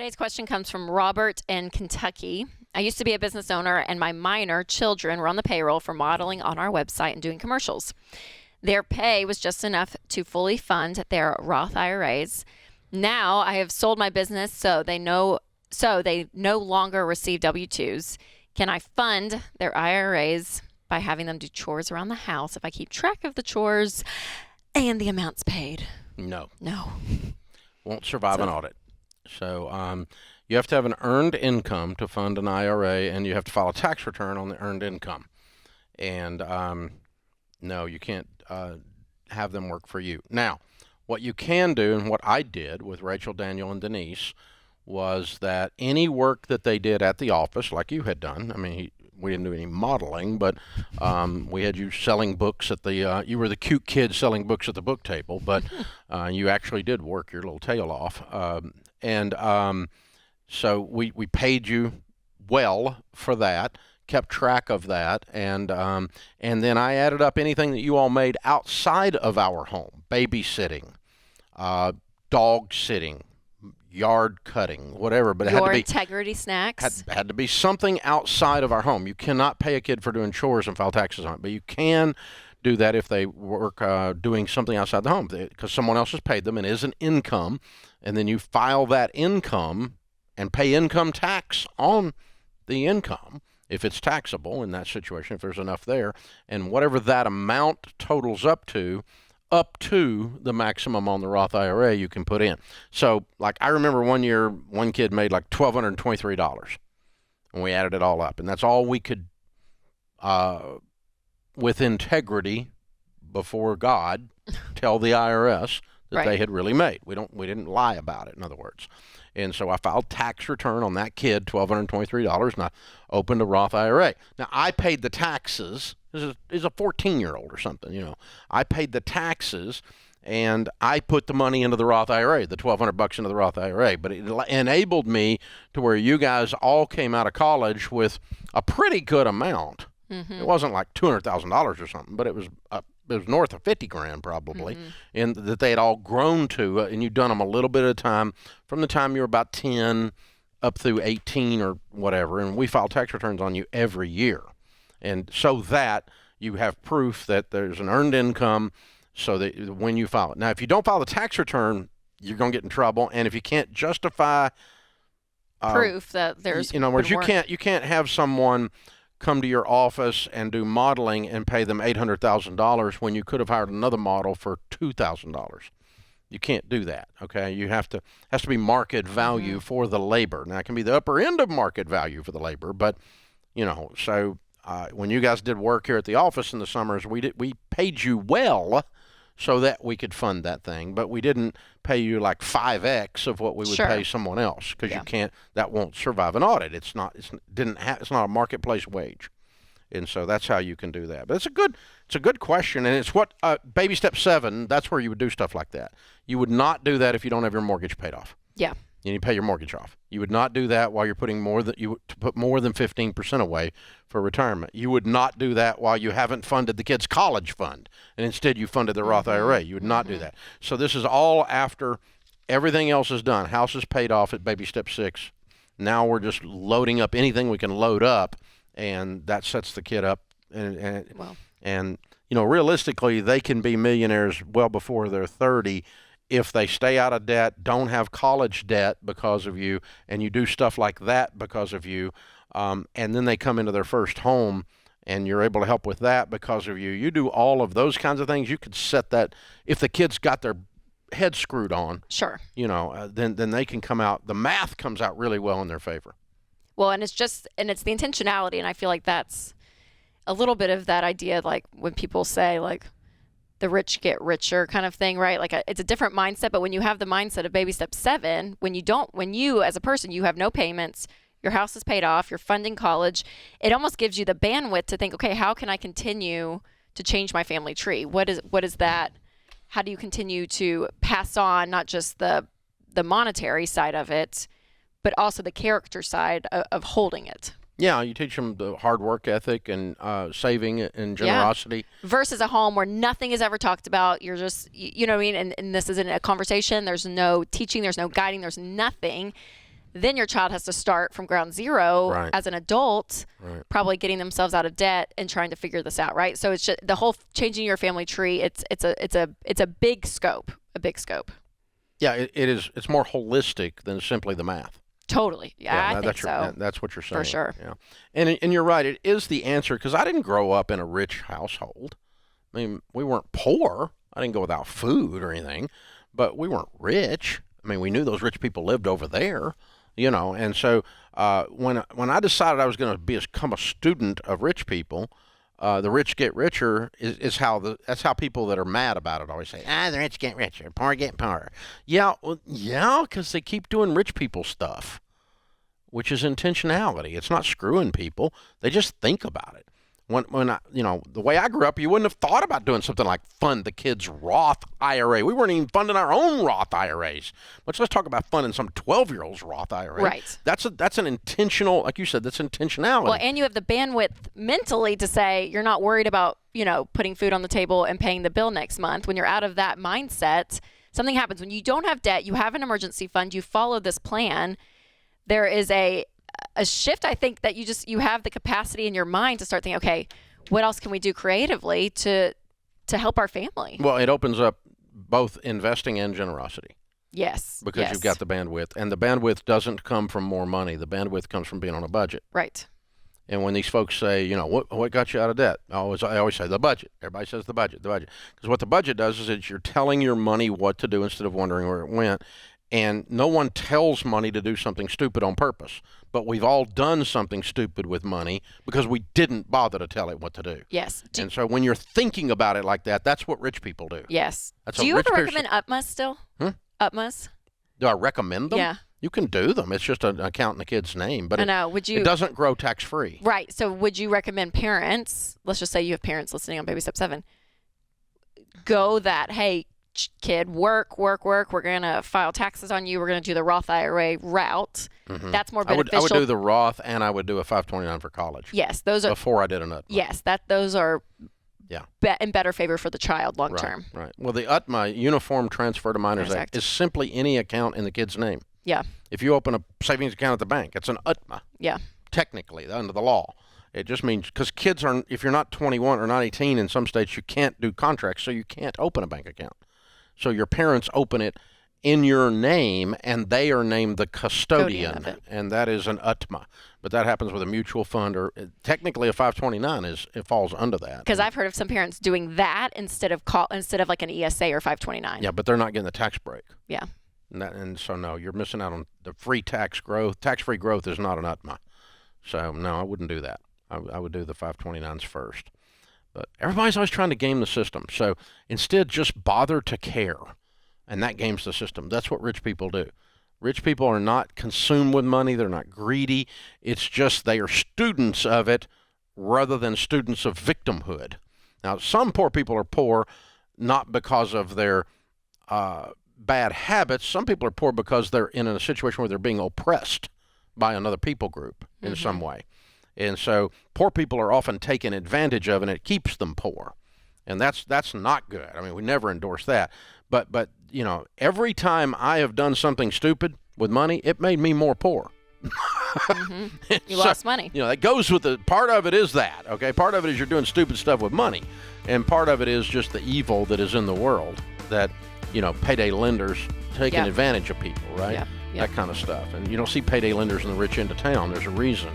Today's question comes from Robert in Kentucky. I used to be a business owner, and my minor children were on the payroll for modeling on our website and doing commercials. Their pay was just enough to fully fund their Roth IRAs. Now I have sold my business, so they no longer receive W-2s. Can I fund their IRAs by having them do chores around the house if I keep track of the chores and the amounts paid? No. No. Won't survive an audit. So you have to have an earned income to fund an IRA, and you have to file a tax return on the earned income. And no, you can't have them work for you. Now, what you can do, and what I did with Rachel, Daniel, and Denise, was that any work that they did at the office, like you had done, I mean, we didn't do any modeling, but we had you selling books at the, you were the cute kid selling books at the book table, but you actually did work your little tail off. So we paid you well for that, kept track of that, and then I added up anything that you all made outside of our home: babysitting, dog sitting, yard cutting, whatever. But it had to be integrity snacks. Had to be something outside of our home. You cannot pay a kid for doing chores and file taxes on it, but you can do that if they work doing something outside the home, because someone else has paid them and is an income, and then you file that income and pay income tax on the income if it's taxable in that situation, if there's enough there, and whatever that amount totals up to the maximum on the Roth IRA you can put in. So, like, I remember one year, one kid made like $1,223, and we added it all up, and that's all we could, with integrity before God, tell the IRS that Right. they had really made. We didn't lie about it, in other words. And so I filed tax return on that kid, $1,223, and I opened a Roth IRA. Now, I paid the taxes. This is a 14-year-old or something, you know. I paid the taxes, and I put the money into the Roth IRA, the $1,200 into the Roth IRA. But it enabled me to where you guys all came out of college with a pretty good amount. Mm-hmm. It wasn't like $200,000 or something, but it was north of 50 grand probably, and that they had all grown to, and you'd done them a little bit at a time from the time you were about 10 up through 18 or whatever, and we file tax returns on you every year, and so that you have proof that there's an earned income, so that when you file it. Now, if you don't file the tax return, you're going to get in trouble, and if you can't justify proof that there's, in other words, you can't have someone come to your office and do modeling and pay them $800,000 when you could have hired another model for $2,000. You can't do that. Okay, has to be market value for the labor. Now, it can be the upper end of market value for the labor, but so when you guys did work here at the office in the summers, we paid you well so that we could fund that thing, but we didn't pay you like 5x of what we would pay someone else, because you can't. That won't survive an audit. It's not a marketplace wage, and so that's how you can do that. But it's a good question, and it's what baby step 7. That's where you would do stuff like that. You would not do that if you don't have your mortgage paid off. Yeah. And you pay your mortgage off. You would not do that while you're putting to put more than 15% away for retirement. You would not do that while you haven't funded the kid's college fund, and instead you funded the Roth IRA. You would not do that. So this is all after everything else is done. House is paid off at baby step 6. Now we're just loading up anything we can load up, and that sets the kid up. And realistically, they can be millionaires well before they're 30. If they stay out of debt, don't have college debt because of you, and you do stuff like that because of you, and then they come into their first home, and you're able to help with that because of you. You do all of those kinds of things. You could set that, if the kid's got their head screwed on, sure, then they can come out. The math comes out really well in their favor. Well, and it's the intentionality, and I feel like that's a little bit of that idea, like when people say, like, the rich get richer kind of thing, right? Like it's a different mindset, but when you have the mindset of baby step 7, when you as a person, you have no payments, your house is paid off, you're funding college, it almost gives you the bandwidth to think, okay, how can I continue to change my family tree? What is that? How do you continue to pass on not just the monetary side of it, but also the character side of holding it? Yeah, you teach them the hard work ethic and saving and generosity. Yeah. Versus a home where nothing is ever talked about. You're just, you know what I mean? And this isn't a conversation. There's no teaching. There's no guiding. There's nothing. then your child has to start from ground zero Right. as an adult, Right. probably getting themselves out of debt and trying to figure this out, right? So it's just the whole changing your family tree. It's a big scope, Yeah, it is. It's more holistic than simply the math. Totally. Yeah, I think that's so. That's what you're saying. For sure. Yeah, and you're right. It is the answer, because I didn't grow up in a rich household. I mean, we weren't poor. I didn't go without food or anything, but we weren't rich. I mean, we knew those rich people lived over there, And so when I decided I was going to become a student of rich people, the rich get richer is that's how people that are mad about it always say, the rich get richer, poor get poorer. Yeah, well, yeah, because they keep doing rich people stuff, which is intentionality. It's not screwing people. They just think about it. When I, the way I grew up, you wouldn't have thought about doing something like fund the kids' Roth IRA. We weren't even funding our own Roth IRAs. Let's talk about funding some 12-year-old's Roth IRA. Right. That's an intentional, like you said, that's intentionality. Well, and you have the bandwidth mentally to say you're not worried about, putting food on the table and paying the bill next month. When you're out of that mindset, something happens. When you don't have debt, you have an emergency fund, you follow this plan, there is a shift, I think, that you have the capacity in your mind to start thinking, okay, what else can we do creatively to help our family? Well, it opens up both investing and generosity. Yes. Because you've got the bandwidth. And the bandwidth doesn't come from more money. The bandwidth comes from being on a budget. Right. And when these folks say, what got you out of debt? I always say the budget. Everybody says the budget. Because what the budget does is you're telling your money what to do instead of wondering where it went. And no one tells money to do something stupid on purpose. But we've all done something stupid with money because we didn't bother to tell it what to do. Yes. And so when you're thinking about it like that, that's what rich people do. Yes. That's do you ever recommend UTMAs still? UTMAs? Do I recommend them? Yeah. You can do them. It's just an account in the kid's name. But I know. it doesn't grow tax-free. Right. So would you recommend parents, let's just say you have parents listening on Baby Step 7, go that, hey, kid, work. We're going to file taxes on you. We're going to do the Roth IRA route. Mm-hmm. That's more beneficial. I would do the Roth, and I would do a 529 for college. Yes, those are before I did an UTMA. Yes, those are in better favor for the child long term. Right. Well, the UTMA, Uniform Transfer to Minors Act, is simply any account in the kid's name. Yeah. If you open a savings account at the bank, it's an UTMA. Yeah. Technically, under the law. It just means, because kids are, if you're not 21 or not 18 in some states, you can't do contracts, so you can't open a bank account. So your parents open it in your name, and they are named the custodian of it. And that is an UTMA. But that happens with a mutual fund, or technically a 529 it falls under that. Because I've heard of some parents doing that instead of like an ESA or 529. Yeah, but they're not getting the tax break. Yeah. And so no, you're missing out on the free tax growth. Tax-free growth is not an UTMA. So no, I wouldn't do that. I would do the 529s first. But everybody's always trying to game the system. So instead, just bother to care. And that games the system. That's what rich people do. Rich people are not consumed with money. They're not greedy. It's just they are students of it rather than students of victimhood. Now, some poor people are poor not because of their bad habits. Some people are poor because they're in a situation where they're being oppressed by another people group in some way. And so poor people are often taken advantage of, and it keeps them poor. And that's not good. I mean, we never endorse that. But every time I have done something stupid with money, it made me more poor. You lost money. That goes with the part of it is that, okay? Part of it is you're doing stupid stuff with money. And part of it is just the evil that is in the world that, payday lenders taking advantage of people, right? Yeah. That kind of stuff. And you don't see payday lenders in the rich end of town. There's a reason.